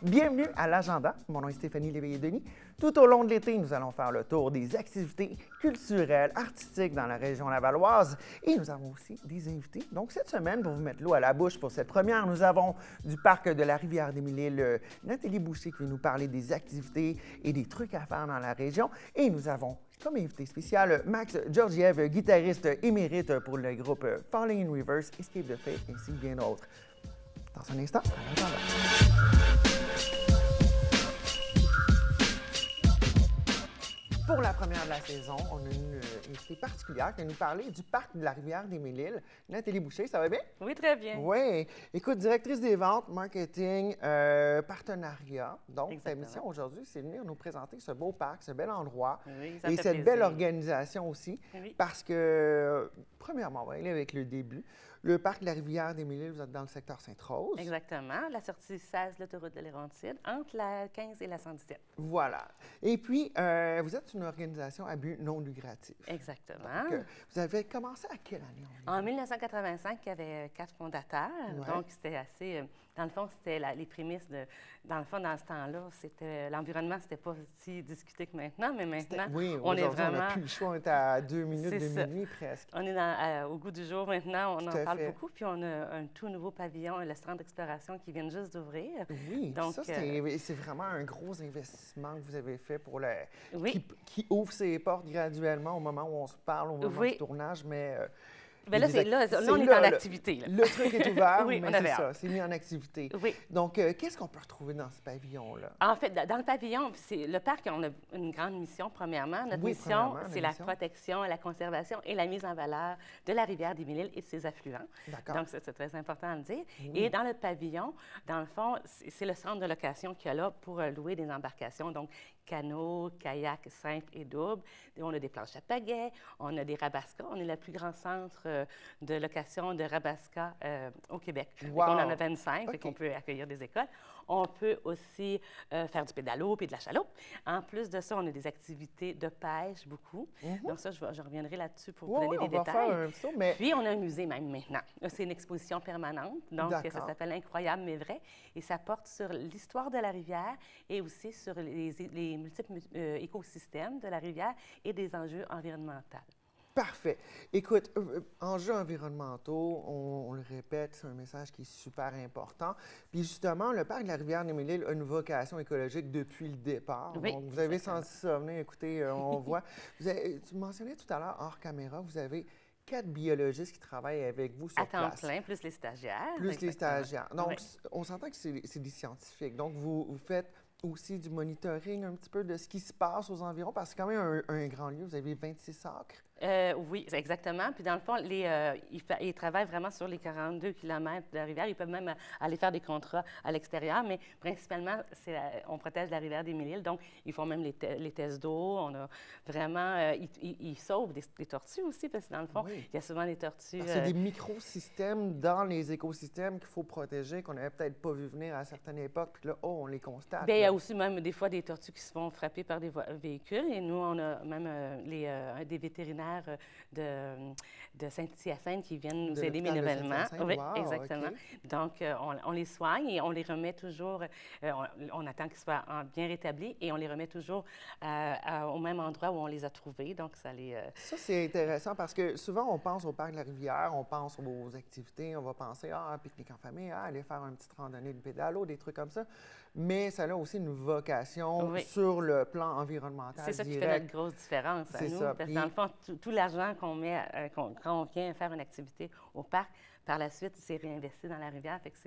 Bienvenue à l'Agenda. Mon nom est Stéphanie Léveillé-Denis. Tout au long de l'été, nous allons faire le tour des activités culturelles, artistiques dans la région lavalloise et nous avons aussi des invités. Donc, cette semaine, pour vous mettre l'eau à la bouche pour cette première, nous avons du parc de la Rivière-des-Mille-Îles, Nathalie Boucher qui va nous parler des activités et des trucs à faire dans la région. Et nous avons comme invité spécial Max Georgiev, guitariste émérite pour le groupe Falling in Reverse, Escape the Fate ainsi que bien d'autres. Dans un instant, à l'Agenda. Pour la première de la saison, on a une invitée particulière qui va nous parler du parc de la Rivière-des-Mille-Îles. Nathalie Boucher, ça va bien? Oui, très bien. Oui. Écoute, directrice des ventes, marketing, partenariat. Donc, ta mission aujourd'hui, c'est de venir nous présenter ce beau parc, ce bel endroit Oui, ça et fait cette plaisir. belle organisation aussi. Oui. Parce que, premièrement, on va aller avec le début. Le parc de la Rivière-des-Mille-Îles, vous êtes dans le secteur Sainte-Rose. Exactement. La sortie 16 de l'autoroute de l'Érancide, entre la 15 et la 117. Voilà. Et puis, vous êtes une organisation à but non lucratif. Exactement. Donc, vous avez commencé à quelle année environ? En 1985, il y avait 4 fondateurs. Ouais. Donc, c'était assez... dans le fond, c'était les prémices de... Dans le fond, dans ce temps-là, c'était l'environnement, c'était pas si discuté que maintenant, mais maintenant, Oui, on est aujourd'hui, on vraiment... n'a plus le choix, on est à 2 minutes C'est de ça. minuit presque. On est au goût du jour maintenant, on Tout en à parle fait. beaucoup. Puis on a un tout nouveau pavillon, le centre d'exploration qui vient juste d'ouvrir. Oui, Donc, ça, c'est vraiment un gros investissement que vous avez fait pour le... Oui. qui ouvre ses portes graduellement au moment où on se parle, au moment Oui. du tournage, mais... Bien là, il y a des là, c'est on est là, en là. activité. Là. Le truc est ouvert, Oui, mais on c'est avait ça, hâte. c'est mis en activité. Oui. Donc, qu'est-ce qu'on peut retrouver dans ce pavillon-là? En fait, dans le pavillon, c'est le parc, on a une grande mission, premièrement. Notre Oui, mission, premièrement, la c'est la mission. protection, la conservation et la mise en valeur de la Rivière-des-Mille-Îles et de ses affluents. D'accord. Donc, ça, c'est très important à le dire. Oui. Et dans le pavillon, dans le fond, c'est le centre de location qu'il y a là pour louer des embarcations, donc canots, kayaks simples et doubles. Et on a des planches à pagaie, on a des rabascas. On est le plus grand centre de location de rabascas au Québec. Fait Wow. qu'on en a 25, fait OK. qu'on peut accueillir des écoles. On peut aussi faire du pédalo puis de la chaloupe. En plus de ça, on a des activités de pêche, beaucoup. Donc ça, je reviendrai là-dessus pour vous Oui, donner oui, des on va détails. faire un petit tour, mais... Puis, on a un musée même maintenant. C'est une exposition permanente, donc ça D'accord. s'appelle Incroyable mais vrai, et ça porte sur l'histoire de la rivière et aussi sur les multiples écosystèmes de la rivière et des enjeux environnementaux. Parfait. Écoute, enjeux environnementaux, on le répète, c'est un message qui est super important. Puis justement, le parc de la Rivière-des-Mille-Îles a une vocation écologique depuis le départ. Oui, Donc, vous avez exactement. senti ça venir. Écoutez, on voit. Tu mentionnais tout à l'heure, hors caméra, vous avez 4 biologistes qui travaillent avec vous sur À temps place. plein, plus les stagiaires. Plus les exactement. stagiaires. Donc, Oui. on s'entend que c'est des scientifiques. Donc, vous faites aussi du monitoring un petit peu de ce qui se passe aux environs, parce que c'est quand même un grand lieu. Vous avez 26 acres. Oui, c'est exactement. Puis dans le fond, ils travaillent vraiment sur les 42 km de la rivière. Ils peuvent même aller faire des contrats à l'extérieur, mais principalement, on protège la rivière des Mille-Îles. Donc, ils font même les tests d'eau. On a vraiment... ils sauvent des tortues aussi, parce que dans le fond, Oui. il y a souvent des tortues... Parce qu'il y a des microsystèmes dans les écosystèmes qu'il faut protéger, qu'on n'avait peut-être pas vu venir à certaines époques, puis là, oh, on les constate. Bien, il y a là. aussi même des fois des tortues qui se font frapper par des véhicules. Et nous, on a même des vétérinaires de Saint-Hyacinthe qui viennent nous De aider l'hôpital de bénévolement. Saint-Hyacinthe? Oui, Wow, exactement. OK. Donc, on les soigne et on les remet toujours, on attend qu'ils soient bien rétablis et on les remet toujours au même endroit où on les a trouvés. Donc, ça les... Ça, c'est intéressant parce que souvent, on pense au parc de la rivière, on pense aux activités, on va penser, pique-nique en famille, aller faire une petite randonnée de pédalo, des trucs comme ça. Mais ça a aussi une vocation Oui. sur le plan environnemental C'est ça qui fait direct. notre grosse différence à C'est nous. ça. Parce que Puis- dans le fond, tout l'argent qu'on met, quand on vient faire une activité au parc, par la suite, c'est réinvesti dans la rivière. Fait que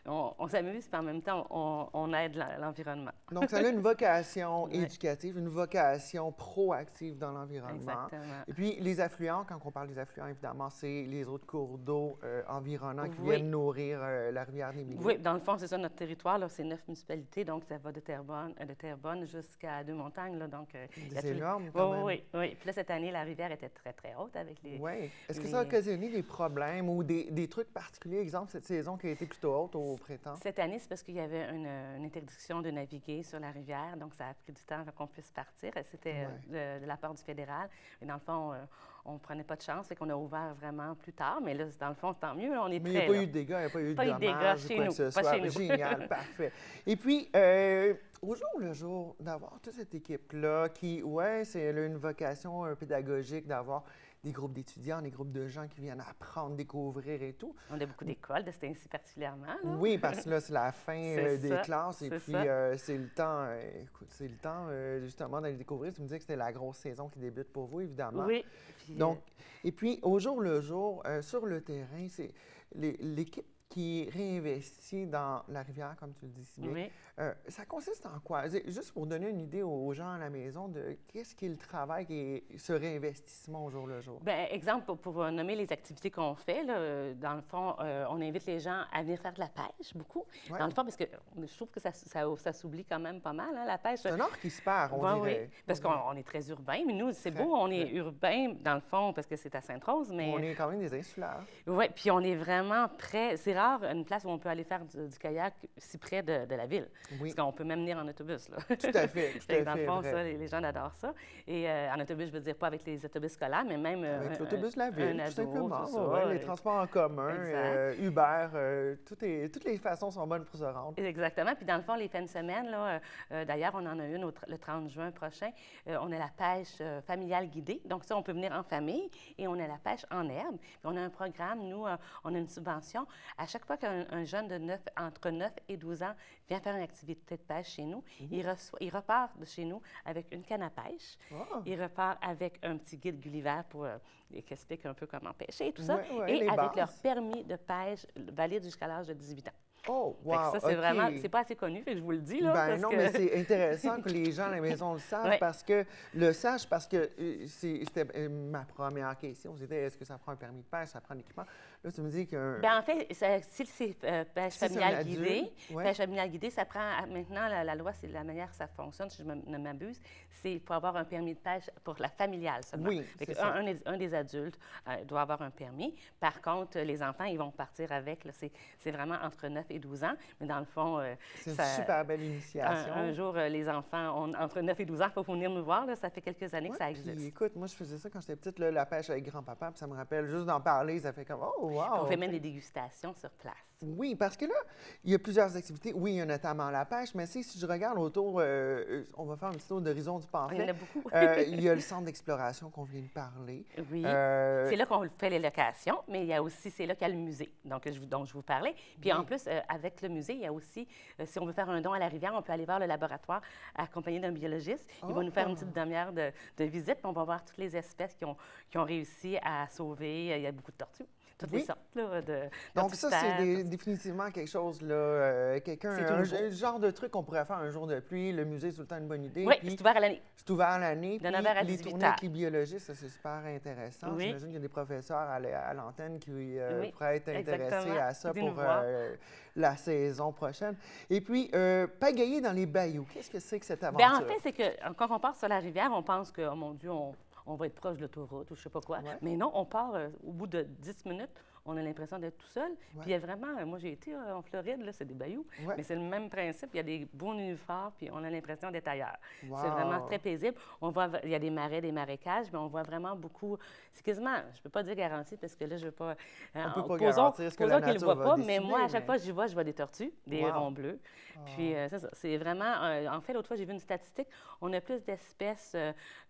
on s'amuse, puis en même temps, on aide l'environnement. Donc, ça a une vocation Ouais. éducative, une vocation proactive dans l'environnement. Exactement. Et puis, les affluents, quand on parle des affluents, évidemment, c'est les autres cours d'eau environnants qui Oui. viennent nourrir la rivière des Mille-Îles. Oui, dans le fond, c'est ça, notre territoire, là, c'est 9 municipalités, donc ça va de Terrebonne jusqu'à Deux-Montagnes, là, donc... il y a C'est tout le- énorme, quand même. Oui, oui, oui. Puis là, cette année, la rivière était très, très haute avec les... Oui. Est-ce que ça a les- occasionné des problèmes ou des trucs particuliers? Exemple, cette saison qui a été plutôt haute au printemps. Cette année, c'est parce qu'il y avait une interdiction de naviguer sur la rivière, donc ça a pris du temps avant qu'on puisse partir. C'était de la part du fédéral. Mais dans le fond, on ne prenait pas de chance, fait qu'on a ouvert vraiment plus tard. Mais là, dans le fond, tant mieux, là, on est Mais prêts. il n'y a pas eu de dégâts, il n'y a pas eu Pas eu de de dégâts dommages ou chez quoi nous, que ce pas soit. chez nous. Génial, parfait. Et puis, au jour le jour, d'avoir toute cette équipe-là qui, elle a une vocation pédagogique, d'avoir des groupes d'étudiants, des groupes de gens qui viennent apprendre, découvrir et tout. On a beaucoup d'écoles de Staincy particulièrement. Là. Oui, parce que là, c'est la fin des classes et puis c'est le temps, justement d'aller découvrir. Tu me disais que c'était la grosse saison qui débute pour vous, évidemment. Oui. Donc, et puis, au jour le jour, sur le terrain, c'est l'équipe qui réinvestit dans la rivière, comme tu le dis si bien. Oui. Ça consiste en quoi? Juste pour donner une idée aux gens à la maison de qu'est-ce qu'est le travail et ce réinvestissement au jour le jour. Bien, exemple, pour nommer les activités qu'on fait, là, dans le fond, on invite les gens à venir faire de la pêche, beaucoup. Ouais. Dans le fond, parce que je trouve que ça s'oublie quand même pas mal, hein, la pêche. C'est un art qui se perd, on dirait. Oui, parce qu'on est très urbain, mais nous, c'est beau, on est urbain, dans le fond, parce que c'est à Sainte-Rose, mais... On est quand même des insulaires. Oui, puis on est vraiment près... C'est rare, une place où on peut aller faire du kayak si près de la ville. Oui. Parce qu'on peut même venir en autobus, là. Tout à fait, tout à fait. Dans le fond, vrai. ça, les gens adorent ça. Et en autobus, je veux dire, pas avec les autobus scolaires, mais même... Avec l'autobus de la ville, tout simplement. tout ça, les transports en commun, Uber, toutes les façons sont bonnes pour se rendre. Exactement. Puis dans le fond, les fins de semaine, là, d'ailleurs, on en a une le 30 juin prochain. On a la pêche familiale guidée. Donc ça, on peut venir en famille et on a la pêche en herbe. Puis on a un programme, nous, on a une subvention. À chaque fois qu'un jeune entre 9 et 12 ans vient faire une activité de pêche chez nous, il repart de chez nous avec une canne à pêche. Oh. Il repart avec un petit guide Gulliver qui explique un peu comment pêcher et tout ça. Ouais, et avec bases. leur permis de pêche valide jusqu'à l'âge de 18 ans. Oh, wow, Fait que ça, c'est OK. vraiment, c'est pas assez connu, fait que je vous le dis, là. Ben parce non, que... mais c'est intéressant que les gens à la maison le savent Ouais. parce que c'était ma première question. C'était est-ce que ça prend un permis de pêche, ça prend un équipement? Là, tu me dis qu'un... Bien, en fait, si c'est pêche Si c'est un familiale adulte, guidée, ouais. pêche familiale guidée, ça prend, maintenant, la loi, c'est la manière que ça fonctionne, si je ne m'abuse, c'est qu'il faut avoir un permis de pêche pour la familiale seulement. Oui, Fait c'est que ça. un des adultes doit avoir un permis. Par contre, les enfants, ils vont partir avec, là, c'est vraiment entre 9 et 12 ans, mais dans le fond... C'est une super belle initiation. Un jour, les enfants, entre 9 et 12 ans, il faut venir nous voir, là, ça fait quelques années que ça existe. Puis, écoute, moi, je faisais ça quand j'étais petite, là, la pêche avec grand-papa, puis ça me rappelle juste d'en parler, ça fait comme, oh, wow! On fait même des dégustations sur place. Oui, parce que là, il y a plusieurs activités. Oui, il y a notamment la pêche, mais si je regarde autour, on va faire un petit tour d'horizon du pamphlet. Il y en a beaucoup. Il y a le centre d'exploration qu'on vient de parler. Oui, Euh, c'est là qu'on fait les locations, mais il y a aussi, c'est là qu'il y a le musée dont je vous parlais. Puis en plus, avec le musée, il y a aussi, si on veut faire un don à la rivière, on peut aller voir le laboratoire accompagné d'un biologiste. Il va nous faire une petite demi-heure de visite, puis on va voir toutes les espèces qui ont réussi à sauver. Il y a beaucoup de tortues. Toutes les sortes là, de Donc ça, tortues c'est terre. définitivement quelque chose, là, C'est tout nouveau. un genre de truc qu'on pourrait faire un jour de pluie. Le musée, c'est tout le temps une bonne idée. Oui, Puis, c'est ouvert à l'année. c'est ouvert l'année. De puis 9h à les 18h. tournées avec les biologistes, ça, c'est super intéressant. Oui. J'imagine qu'il y a des professeurs à l'antenne qui Oui, pourraient être intéressés exactement. à ça Venez pour nous voir. la saison prochaine. Et puis, pagayer dans les bayous, qu'est-ce que c'est que cette Bien, aventure? en fait, c'est que quand on part sur la rivière, on pense que, oh mon Dieu, on va être proche de l'autoroute ou je sais pas quoi. Ouais. Mais non, on part au bout de 10 minutes, on a l'impression d'être tout seul. Puis il y a vraiment, moi j'ai été en Floride, là, c'est des bayous, Ouais. mais c'est le même principe. Il y a des beaux nénuphars, puis on a l'impression d'être ailleurs. Wow. C'est vraiment très paisible. On voit, il y a des marais, des marécages, mais on voit vraiment beaucoup. C'est quasiment, je peux pas dire garanti parce que là, je veux pas. On peut pas posons garantir ce que la qu'ils le nature voient va pas, mais décider, moi, à chaque mais- fois que j'y vois, je vois des tortues, des Wow. hérons bleus. Puis c'est ça. C'est vraiment. En fait, l'autre fois, j'ai vu une statistique. On a plus d'espèces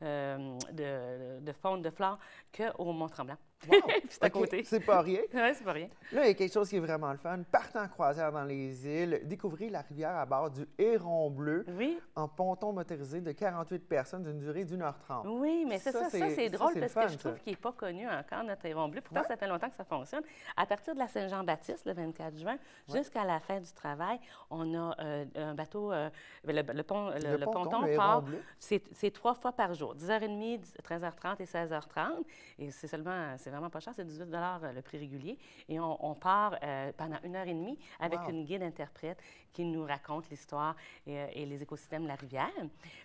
de faune, de flore qu'au Mont-Tremblant. Wow. Puis c'est à OK, côté. c'est pas rien. Oui, c'est pas rien. Là, il y a quelque chose qui est vraiment le fun. Partez en croisière dans les îles, découvrez la rivière à bord du Héron Bleu Oui. en ponton motorisé de 48 personnes d'une durée d'1h30. Oui, mais c'est ça, c'est ça, drôle c'est le parce fun, que je trouve ça. qu'il n'est pas connu encore, notre Héron Bleu. Pourtant, Ouais. ça fait longtemps que ça fonctionne. À partir de la Saint-Jean-Baptiste, le 24 juin, jusqu'à la fin du travail, on a un bateau, le ponton le Héron part, Bleu. c'est 3 fois par jour, 10h30, 13h30 et 16h30. Et c'est vraiment pas cher, c'est 18 le prix régulier. Et on part pendant 1h30 avec Wow. une guide interprète qui nous raconte l'histoire et les écosystèmes de la rivière.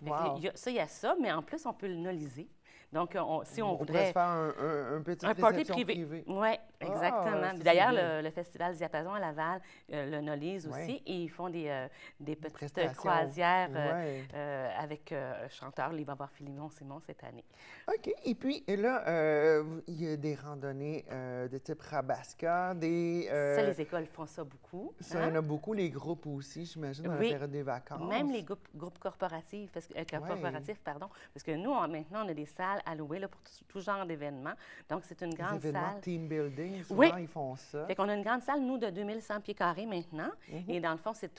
Fait que Wow. il y a ça, mais en plus, on peut le noliser. Donc, si on pourrait voudrait se faire un petit un party réception privé. privée. Oui, Exactement. ça, Puis c'est d'ailleurs, bien. le Festival Diapason à Laval le Nolise Ouais. aussi, et ils font des petites prestations. croisières Ouais. avec un chanteur. Il va y avoir Philemon Simon cette année. OK. Et puis là, il y a des randonnées de type Rabasca, Ça, les écoles font ça beaucoup. ça, il y en a beaucoup, les groupes aussi, j'imagine, dans la Oui, période des vacances. même les groupes corporatifs, corporatifs, pardon, parce que nous, maintenant, on a des salles à louer là, pour tout genre d'événements. Donc, c'est une Les grande événements salle. team building, souvent, Oui. ils font ça. Fait qu'on a une grande salle, nous, de 2100 pieds carrés maintenant. Et dans le fond, c'est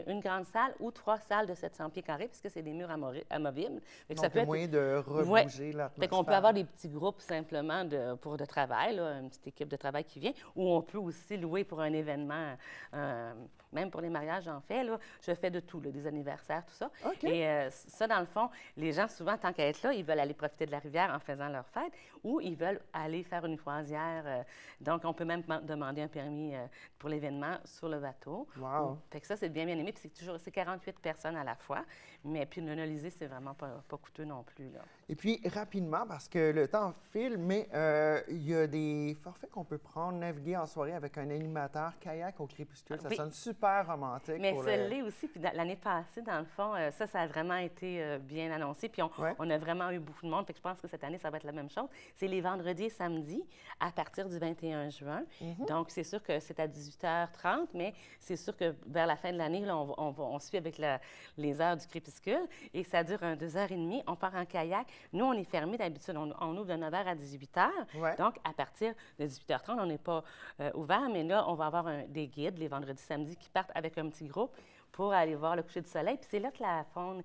une grande salle ou 3 salles de 700 pieds carrés, puisque c'est des murs amovibles. Fait que Donc, il y a moyen de Ouais. rebouger l'atmosphère. Fait qu'on peut avoir des petits groupes simplement de travail, là, une petite équipe de travail qui vient, ou on peut aussi louer pour un événement, même pour les mariages, j'en fais. Là, je fais de tout, là, des anniversaires, tout ça. OK. Et ça, dans le fond, les gens, souvent, tant qu'à être là, ils veulent aller profiter de la rivière en faisant leur fête, ou ils veulent aller faire une croisière. Donc, on peut même demander un permis pour l'événement sur le bateau. Wow. Fait que ça, c'est bien aimé. Puis c'est 48 personnes à la fois. Mais puis le Nolysée, c'est vraiment pas coûteux non plus, là. Et puis, rapidement, parce que le temps file, mais il y a des forfaits qu'on peut prendre, naviguer en soirée avec un animateur, kayak au crépuscule. Ça Oui. sonne super romantique. Mais pour ça l'est aussi. Puis l'année passée, dans le fond, ça a vraiment été bien annoncé. Puis Ouais. on a vraiment eu beaucoup de monde. Fait que je pense que cette année, ça va être la même chose. C'est les vendredis et samedis à partir du 21 juin. Donc, c'est sûr que c'est à 18h30, mais c'est sûr que vers la fin de l'année, là, on suit avec les heures du crépuscule et ça dure 2h30. On part en kayak. Nous, on est fermé d'habitude. On ouvre de 9h à 18h. Ouais. Donc, à partir de 18h30, on n'est pas ouvert, mais là, on va avoir des guides les vendredis, samedis qui partent avec un petit groupe pour aller voir le coucher du soleil. Puis c'est là que la faune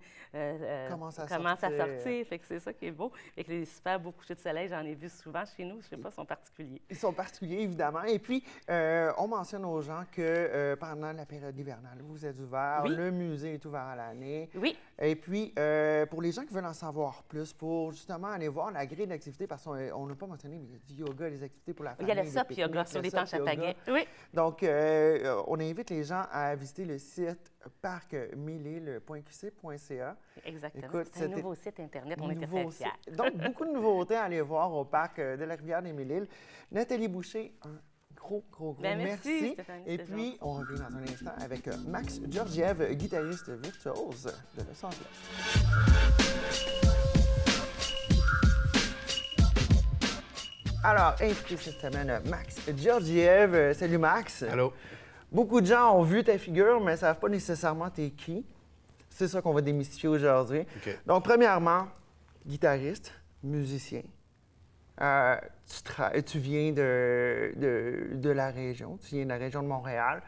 Commence à sortir. Fait que c'est ça qui est beau. Fait que les super beaux couchers de soleil, j'en ai vu souvent chez nous. Je sais pas, sont particuliers. Ils sont particuliers, évidemment. Et puis, on mentionne aux gens que pendant la période hivernale, vous êtes ouvert, Oui. le musée est ouvert à l'année. Oui. Et puis, pour les gens qui veulent en savoir plus, pour justement aller voir la grille d'activités, parce qu'on n'a pas mentionné, mais il y a du yoga, des activités pour la Il famille. y a le SOP des yoga pique-niques, sur le les SOP planches à yoga. pagaie. Oui. Donc, on invite les gens à visiter le site parcmillile.qc.ca. Exactement. Écoute, C'est un c'était nouveau site Internet. On était très nouveau fiers. site. Donc, beaucoup de nouveautés à aller voir au parc de la Rivière-des-Mille-Îles. Nathalie Boucher, un gros Ben, merci, Stéphanie, Et c'était puis, gentil. on revient dans un instant avec Max Georgiev, guitariste virtuose de Los Angeles. Alors, invité cette semaine, Max Georgiev. Salut Max. Allô? Beaucoup de gens ont vu ta figure, mais ne savent pas nécessairement t'es qui. C'est ça qu'on va démystifier aujourd'hui. OK. Donc, premièrement, guitariste, musicien. Tu viens de la région, tu viens de la région de Montréal.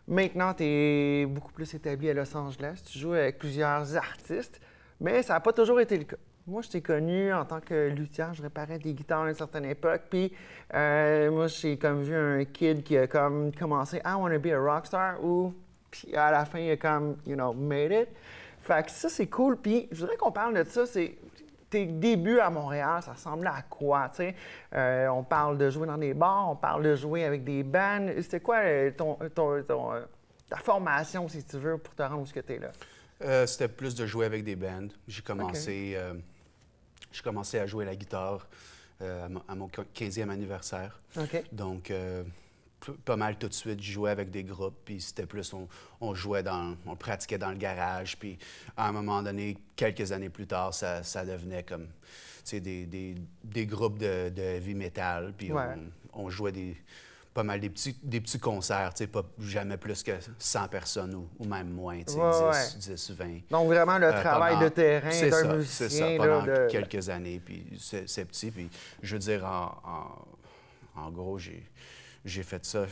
Maintenant, tu es beaucoup plus établi à Los Angeles. Tu joues avec plusieurs artistes, mais ça n'a pas toujours été le cas. Moi, je t'ai connu en tant que luthier, je réparais des guitares à une certaine époque. Puis, moi, j'ai comme vu un kid qui a comme commencé « I want to be a rockstar » ou puis à la fin, il a comme, made it. Fait que ça, c'est cool. Puis, je voudrais qu'on parle de ça. C'est tes débuts à Montréal, ça ressemblait à quoi, tu sais? On parle de jouer dans des bars, on parle de jouer avec des bands. C'était quoi ta formation, si tu veux, pour te rendre où ce que tu es là? C'était plus de jouer avec des bands. J'ai commencé à jouer la guitare à mon 15e anniversaire. OK. Donc, pas mal tout de suite, je jouais avec des groupes, puis c'était plus, on on pratiquait dans le garage, puis à un moment donné, quelques années plus tard, ça devenait comme, tu sais, des groupes de heavy metal, puis Ouais. on jouait pas mal des petits concerts, tu sais, pas jamais plus que 100 personnes ou même moins, tu sais, Ouais, 10 ou 20. Donc, vraiment, le travail pendant- de terrain c'est d'un ça, musicien. c'est ça, là, pendant quelques années, puis c'est petit, puis je veux dire, en gros, j'ai fait ça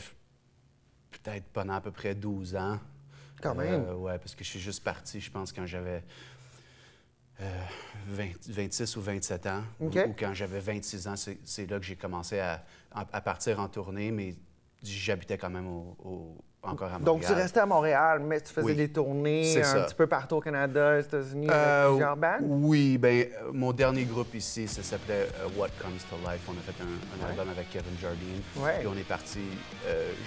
peut-être pendant à peu près 12 ans. Quand même. Ouais, parce que je suis juste parti, je pense, quand j'avais 26 ou 27 ans. OK. Ou quand j'avais 26 ans, c'est là que j'ai commencé à partir en tournée, mais j'habitais quand même encore à Montréal. Donc, tu restais à Montréal, mais tu faisais des tournées un petit peu partout au Canada, aux États-Unis, avec plusieurs bands? Oui, bien, mon dernier groupe ici, ça s'appelait What Comes to Life. On a fait un album avec Kevin Jardine. Ouais. Puis on est parti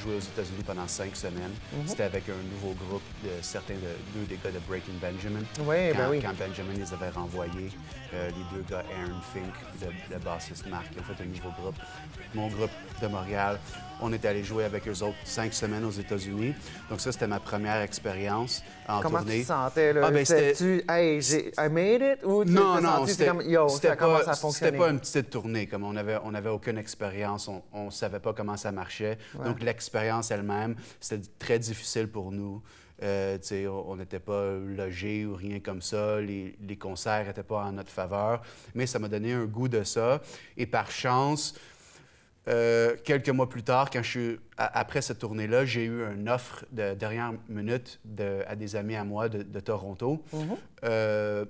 jouer aux États-Unis pendant 5 semaines. C'était avec un nouveau groupe de deux des gars de Breaking Benjamin. Oui, Quand Benjamin les avait renvoyés, les deux gars, Aaron Fink, le bassiste Marc, ils ont fait un nouveau groupe. Mon groupe de Montréal, on est allé jouer avec eux autres 5 semaines aux États-Unis. Donc ça, c'était ma première expérience en Comment tournée. tu te sentais, là? C'était-tu, hey, I made it? Ou tu non, t'es non, senti, c'est comme, yo, ça commence à fonctionner? C'était pas une petite tournée, comme on avait aucune expérience, on savait pas comment ça marchait. Ouais. Donc l'expérience elle-même, c'était très difficile pour nous. On n'était pas logés ou rien comme ça. Les concerts n'étaient pas en notre faveur. Mais ça m'a donné un goût de ça. Et par chance, quelques mois plus tard, après cette tournée-là, j'ai eu une offre de dernière minute à des amis à moi de Toronto.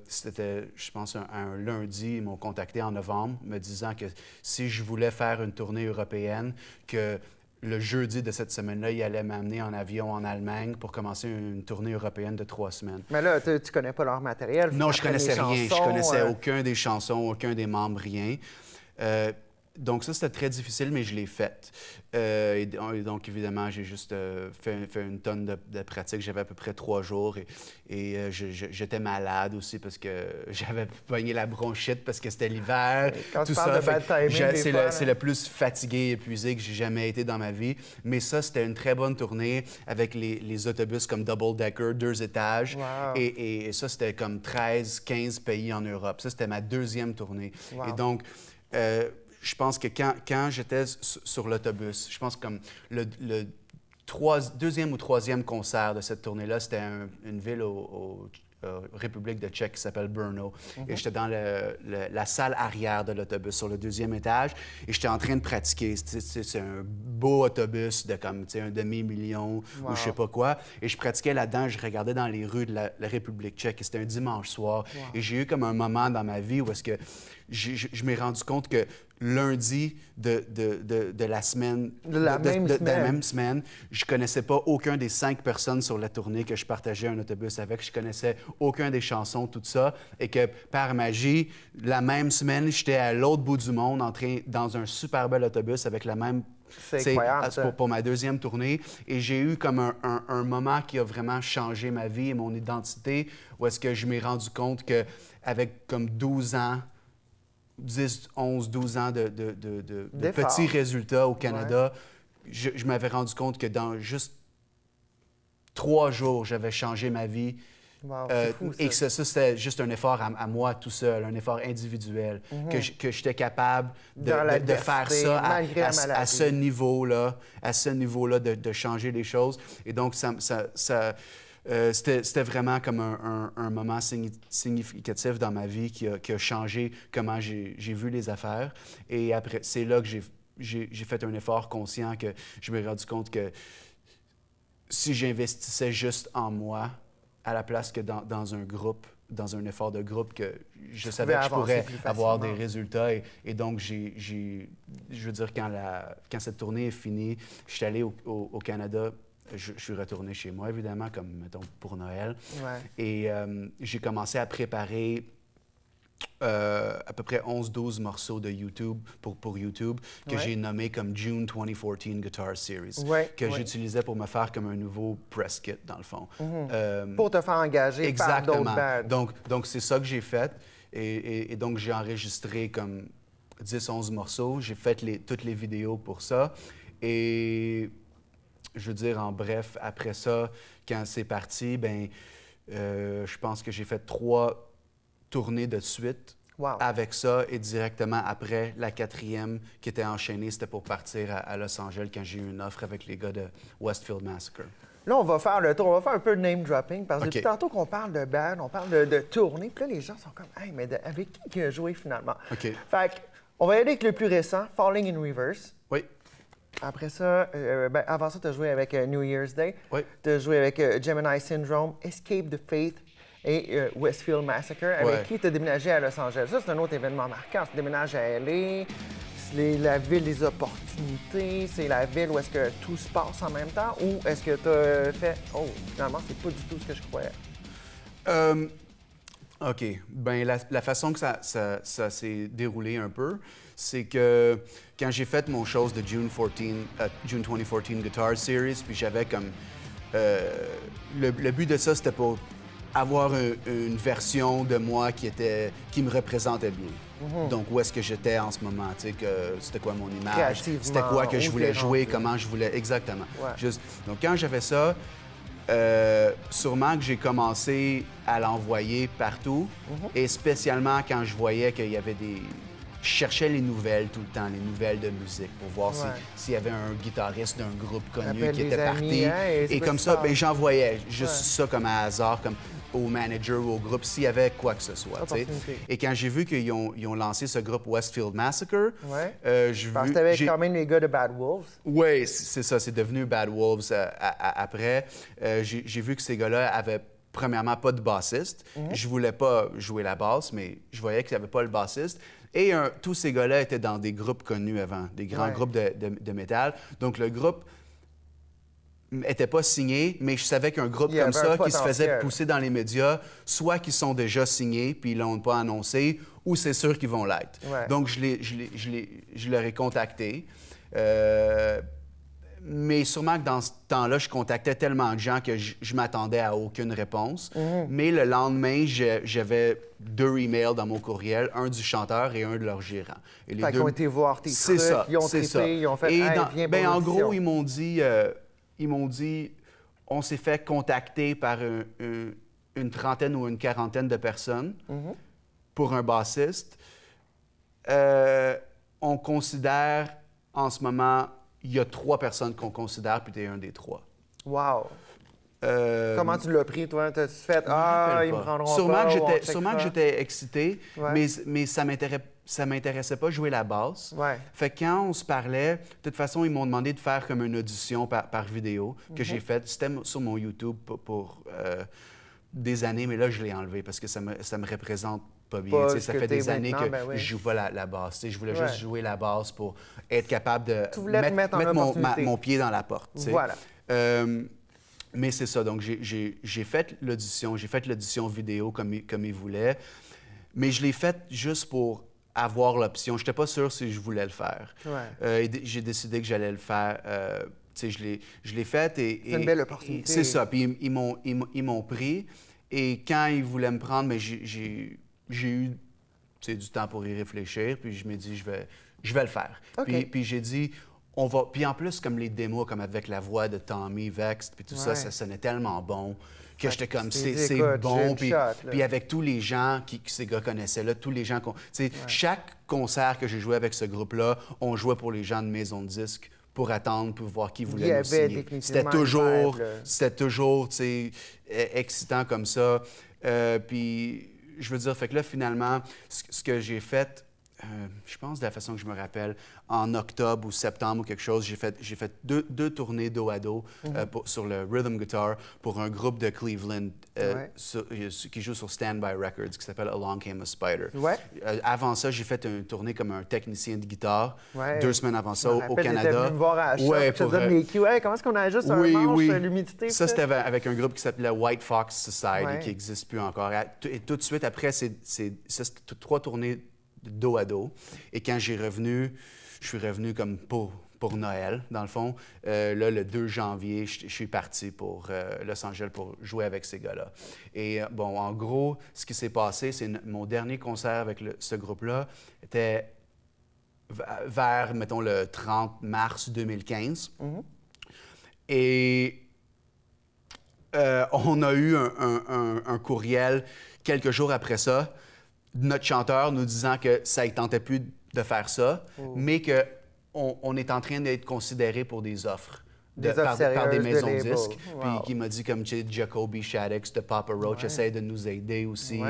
C'était, je pense, un lundi. Ils m'ont contacté en novembre, me disant que si je voulais faire une tournée européenne, que le jeudi de cette semaine-là, il allait m'amener en avion en Allemagne pour commencer une tournée européenne de 3 semaines. Mais là, tu connais pas leur matériel? Non, je connaissais rien. Chansons, Je connaissais aucun des chansons, aucun des membres, rien. Donc ça, c'était très difficile, mais je l'ai fait. Et donc, évidemment, j'ai juste fait une tonne de pratiques. J'avais à peu près 3 jours et j'étais malade aussi parce que j'avais pogné la bronchite parce que c'était l'hiver. Quand tout tu parles ça. de bad timing, C'est le plus fatigué et épuisé que j'ai jamais été dans ma vie. Mais ça, c'était une très bonne tournée avec les autobus comme Double Decker, 2 étages. Wow. Et ça, c'était comme 13, 15 pays en Europe. Ça, c'était ma 2e tournée. Wow. Et donc, je pense que quand j'étais sur l'autobus, je pense comme le 2e ou 3e concert de cette tournée-là, c'était une ville au République de Tchèque qui s'appelle Brno. Et j'étais dans la salle arrière de l'autobus, sur le 2e étage, et j'étais en train de pratiquer. C'est un beau autobus de comme, un demi-million ou je sais pas quoi. Et je pratiquais là-dedans, je regardais dans les rues de la République tchèque. Et c'était un dimanche soir. Wow. Et j'ai eu comme un moment dans ma vie où est-ce que je m'ai rendu compte que lundi de la semaine, de la même semaine, je connaissais pas aucun des 5 personnes sur la tournée que je partageais un autobus avec. Je connaissais aucun des chansons, tout ça. Et que par magie, la même semaine, j'étais à l'autre bout du monde, dans un super bel autobus avec la même... C'est incroyable, ça. Pour ma 2e tournée. Et j'ai eu comme un moment qui a vraiment changé ma vie et mon identité, où est-ce que je m'ai rendu compte qu'avec comme 12 ans, 10, 11, 12 ans de petits résultats au Canada, je m'avais rendu compte que dans juste 3 jours, j'avais changé ma vie. Wow, c'est fou, ça. Et que ça, c'était juste un effort à moi tout seul, un effort individuel, que j'étais capable de faire ça à ce niveau-là, de changer les choses. Et donc, c'était vraiment comme un moment significatif dans ma vie qui a changé comment j'ai vu les affaires. Et après, c'est là que j'ai fait un effort conscient que je me suis rendu compte que si j'investissais juste en moi, à la place que dans un groupe, dans un effort de groupe, que je savais que je pourrais avoir des résultats. Et donc, je veux dire, quand cette tournée est finie, je suis allé au Canada. Je suis retourné chez moi, évidemment, comme, mettons, pour Noël. Ouais. Et j'ai commencé à préparer à peu près 11-12 morceaux de YouTube pour YouTube que j'ai nommé comme June 2014 Guitar Series, que j'utilisais pour me faire comme un nouveau press kit, dans le fond. Pour te faire engager par d'autres bands. Donc, c'est ça que j'ai fait. Et donc, j'ai enregistré comme 10-11 morceaux. J'ai fait toutes les vidéos pour ça. Et je veux dire, en bref, après ça, quand c'est parti, je pense que j'ai fait 3 tournées de suite avec ça. Et directement après, la 4e qui était enchaînée, c'était pour partir à Los Angeles quand j'ai eu une offre avec les gars de Westfield Massacre. Là, on va faire le tour, on va faire un peu de name dropping, parce que depuis tantôt qu'on parle de band, on parle de tournée, puis là, les gens sont comme « Hey, mais avec qui a joué finalement? » Fait qu'on va y aller avec le plus récent, Falling in Reverse. Oui. Après ça, avant ça, tu as joué avec New Year's Day. Oui. Tu as joué avec Gemini Syndrome, Escape the Faith et Westfield Massacre, avec qui tu as déménagé à Los Angeles. Ça, c'est un autre événement marquant. Tu déménages à LA. c'est la ville des opportunités, c'est la ville où est-ce que tout se passe en même temps, ou est-ce que tu as fait « Oh, finalement, c'est pas du tout ce que je croyais ». OK. Bien, la façon que ça s'est déroulé un peu, c'est que quand j'ai fait mon chose de June 2014 Guitar Series, puis j'avais comme... le but de ça, c'était pour avoir une version de moi qui me représentait bien. Donc, où est-ce que j'étais en ce moment, tu sais, c'était quoi mon image, c'était quoi que je voulais jouer, comment je voulais... Exactement. Ouais. Donc, quand j'avais ça, sûrement que j'ai commencé à l'envoyer partout, et spécialement quand je voyais qu'il y avait des... Je cherchais les nouvelles tout le temps, les nouvelles de musique, pour voir s'il y avait un guitariste d'un groupe connu qui était parti. Et comme ça, ben, j'envoyais juste ça comme à hasard, comme au manager ou au groupe, s'il y avait quoi que ce soit. Et quand j'ai vu qu'ils ont lancé ce groupe Westfield Massacre, parce que t'avais quand même les gars de Bad Wolves. Oui, c'est ça, c'est devenu Bad Wolves après. J'ai vu que ces gars-là avaient premièrement pas de bassiste. Je voulais pas jouer la basse, mais je voyais qu'il n'y avait pas le bassiste. Et tous ces gars-là étaient dans des groupes connus avant, des grands groupes de métal. Donc, le groupe n'était pas signé, mais je savais qu'un groupe comme ça, qui se faisait pousser dans les médias, soit qu'ils sont déjà signés puis ils l'ont pas annoncé, ou c'est sûr qu'ils vont l'être. Donc, je leur ai contacté. Mais sûrement que dans ce temps-là, je contactais tellement de gens que je m'attendais à aucune réponse. Mais le lendemain, j'avais 2 emails dans mon courriel, un du chanteur et un de leur gérant. Et les fait qu'ils ont été voir tes trucs, ils ont trippé, ils ont fait « Hey, viens pour en gros, ils m'ont dit, on s'est fait contacter par une trentaine ou une quarantaine de personnes pour un bassiste. On considère en ce moment... Il y a 3 personnes qu'on considère, puis t'es un des 3. Wow! Comment tu l'as pris, toi? T'as-tu fait « Ah, ils me prendront Sûrement que j'étais excité, mais ça m'intéressait pas jouer la basse. Fait que quand on se parlait, de toute façon, ils m'ont demandé de faire comme une audition par vidéo que j'ai faite. C'était sur mon YouTube pour des années, mais là, je l'ai enlevé parce que ça me représente pas bien. Ça fait des années que je joue pas la basse. Je voulais juste jouer la basse pour être capable de mettre mon pied dans la porte. Voilà. Mais c'est ça. Donc, j'ai fait l'audition. J'ai fait l'audition vidéo comme ils voulaient. Mais je l'ai faite juste pour avoir l'option. Je n'étais pas sûr si je voulais le faire. J'ai décidé que j'allais le faire. Je l'ai faite et... C'est une belle opportunité. C'est ça. Puis ils m'ont pris. Et quand ils voulaient me prendre, mais j'ai eu du temps pour y réfléchir. Puis je me dis, je vais le faire. Puis j'ai dit, on va... Puis en plus, comme les démos, comme avec la voix de Tommy Vext, puis tout ça sonnait tellement bon que j'étais comme, c'est bon. Puis avec tous les gens que ces gars connaissaient, là, tous les gens... Chaque concert que j'ai joué avec ce groupe-là, on jouait pour les gens de maison de disques pour attendre, pour voir qui voulait nous signer. C'était toujours excitant comme ça. Puis, je veux dire, fait que là, finalement, ce que j'ai fait, je pense de la façon que je me rappelle, en octobre ou septembre ou quelque chose, j'ai fait deux tournées dos à dos sur le rhythm guitar pour un groupe de Cleveland qui joue sur Standby Records, qui s'appelle Along Came a Spider. Avant ça, j'ai fait une tournée comme un technicien de guitare, 2 semaines avant ça, au Canada. Me voir à la shop, je te donne les cues. Hey, comment est-ce qu'on ajuste un manche, l'humidité? Ça, c'était avec un groupe qui s'appelait White Fox Society, qui n'existe plus encore. Et tout de suite, après, c'était 3 tournées dos à dos. Et quand je suis revenu comme pour Noël, dans le fond. Là, le 2 janvier, je suis parti pour Los Angeles pour jouer avec ces gars-là. Et bon, en gros, ce qui s'est passé, c'est mon dernier concert avec ce groupe-là était vers, mettons, le 30 mars 2015. Et on a eu un courriel quelques jours après ça, notre chanteur nous disant que ça ne tentait plus de faire ça, mais qu'on est en train d'être considéré pour des offres. Par des maisons de disques. Puis qui m'a dit, comme Jacoby Shaddix de Papa Roach essaie de nous aider aussi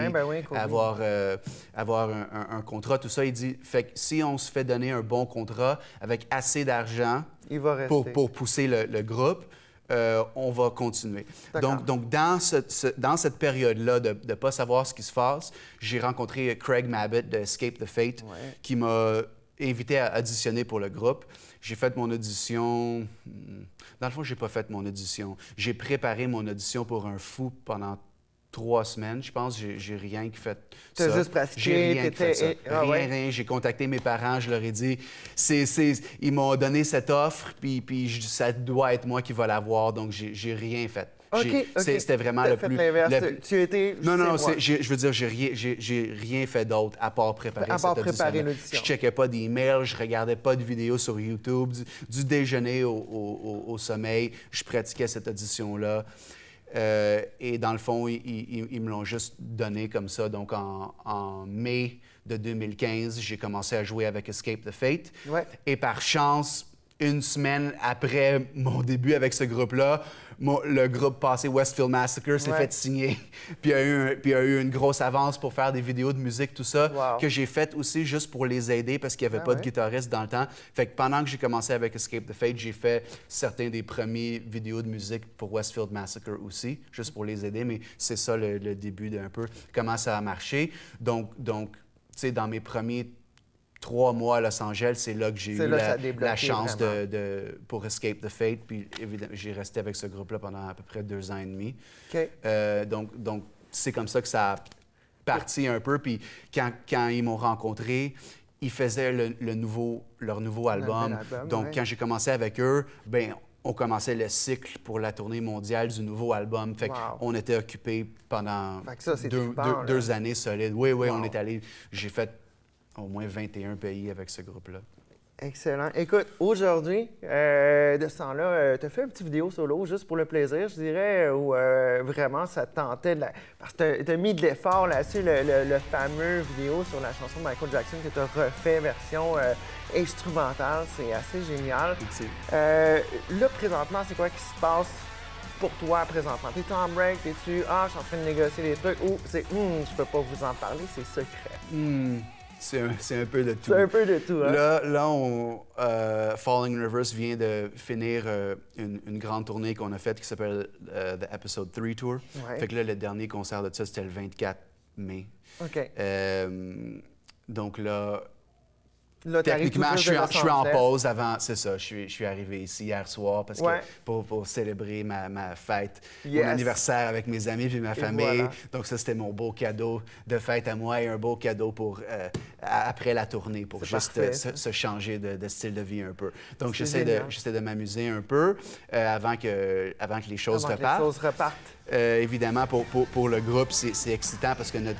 à avoir un contrat, tout ça. Il dit, fait que si on se fait donner un bon contrat avec assez d'argent pour pousser le groupe, on va continuer. Donc dans cette période-là de ne pas savoir ce qui se passe, j'ai rencontré Craig Mabbitt de Escape the Fate qui m'a invité à auditionner pour le groupe. J'ai fait mon audition. Dans le fond, j'ai pas fait mon audition. J'ai préparé mon audition pour un fou pendant 3 semaines, je pense. J'ai rien que fait ça. T'as juste pratiqué, J'ai rien que fait ça. Rien. J'ai contacté mes parents, je leur ai dit... Ils m'ont donné cette offre, puis ça doit être moi qui va l'avoir, donc j'ai rien fait. OK. C'était vraiment le plus... Tu étais... Non, je veux dire, j'ai rien fait d'autre à part préparer cette audition. Je checkais pas d'emails, je regardais pas de vidéos sur YouTube. Du déjeuner au sommeil, je pratiquais cette audition-là. Et dans le fond, ils me l'ont juste donné comme ça. Donc, en mai de 2015, j'ai commencé à jouer avec Escape the Fate. Ouais. Et par chance, une semaine après mon début avec ce groupe-là, le groupe passé Westfield Massacre s'est fait signer. Puis il y a eu une grosse avance pour faire des vidéos de musique, tout ça, que j'ai fait aussi juste pour les aider parce qu'il n'y avait pas de guitariste dans le temps. Fait que pendant que j'ai commencé avec Escape the Fate, j'ai fait certains des premiers vidéos de musique pour Westfield Massacre aussi, juste pour les aider. Mais c'est ça le début d'un peu, comment ça a marché. Donc tu sais, dans mes premiers 3 mois à Los Angeles, c'est là que j'ai eu la chance pour Escape the Fate. Puis évidemment, j'ai resté avec ce groupe-là pendant à peu près 2 ans et demi. Donc, c'est comme ça que ça a parti un peu. Puis quand ils m'ont rencontré, ils faisaient leur nouveau album. Donc, quand j'ai commencé avec eux, ben on commençait le cycle pour la tournée mondiale du nouveau album. Fait qu'on était occupés pendant 2 années solides. Oui, on est allé... J'ai fait au moins 21 pays avec ce groupe-là. Excellent. Écoute, aujourd'hui, de ce temps-là, tu as fait une petite vidéo solo juste pour le plaisir, je dirais, où vraiment ça te tentait parce que tu as mis de l'effort là-dessus, le fameux vidéo sur la chanson de Michael Jackson que tu as refait version instrumentale. C'est assez génial. Là, présentement, c'est quoi qui se passe pour toi présentement? T'es-tu en break? T'es-tu je suis en train de négocier des trucs? Ou c'est je peux pas vous en parler, c'est secret? C'est un peu de tout. C'est un peu de tout, hein? Là, Falling Rivers vient de finir une grande tournée qu'on a faite qui s'appelle The Episode 3 Tour. Fait que là, le dernier concert de ça, c'était le 24 mai. OK. Donc là techniquement, je suis en pause avant, c'est ça. Je suis arrivé ici hier soir parce que pour célébrer ma fête, mon anniversaire avec mes amis et ma famille. Voilà. Donc ça, c'était mon beau cadeau de fête à moi et un beau cadeau pour après la tournée, pour juste se changer de style de vie un peu. Donc j'essaie de m'amuser un peu avant que les choses repartent. Évidemment, pour le groupe, c'est excitant parce que notre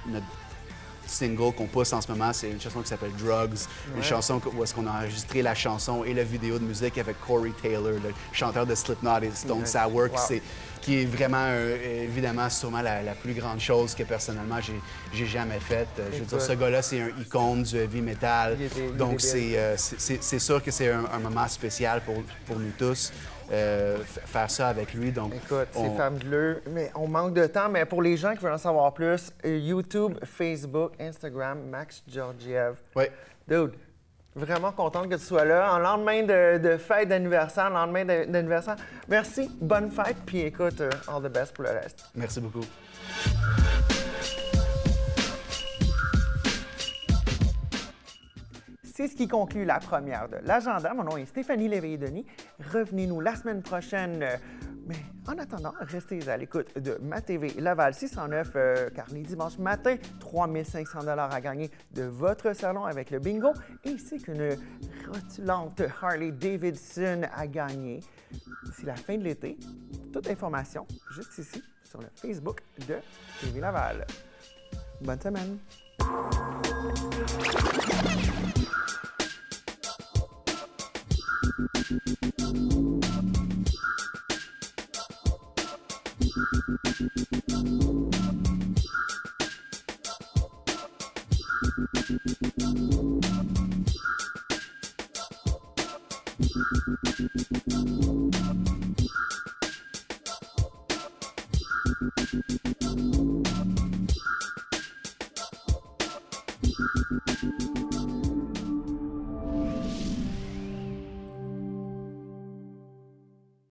single qu'on pousse en ce moment, c'est une chanson qui s'appelle Drugs, une chanson où est-ce qu'on a enregistré la chanson et la vidéo de musique avec Corey Taylor, le chanteur de Slipknot et Stone Sour, qui est vraiment, évidemment, sûrement la plus grande chose que personnellement j'ai jamais faite. Je veux dire, ce gars-là, c'est un icône du heavy metal, donc c'est sûr que c'est un moment spécial pour nous tous. Faire ça avec lui. Donc, écoute, c'est fabuleux. Mais on manque de temps. Mais pour les gens qui veulent en savoir plus, YouTube, Facebook, Instagram, Max Georgiev. Oui. Dude, vraiment contente que tu sois là. En lendemain de fête d'anniversaire, Merci, bonne fête. Puis écoute, all the best pour le reste. Merci beaucoup. C'est ce qui conclut la première de l'agenda. Mon nom est Stéphanie Léveillé-Denis. Revenez-nous la semaine prochaine. Mais en attendant, restez à l'écoute de Ma TV Laval 609, car les dimanches matins, 3 500 $ à gagner de votre salon avec le bingo, ainsi qu'une rotulante Harley-Davidson à gagner d'ici la fin de l'été. Toute information juste ici sur le Facebook de TV Laval. Bonne semaine!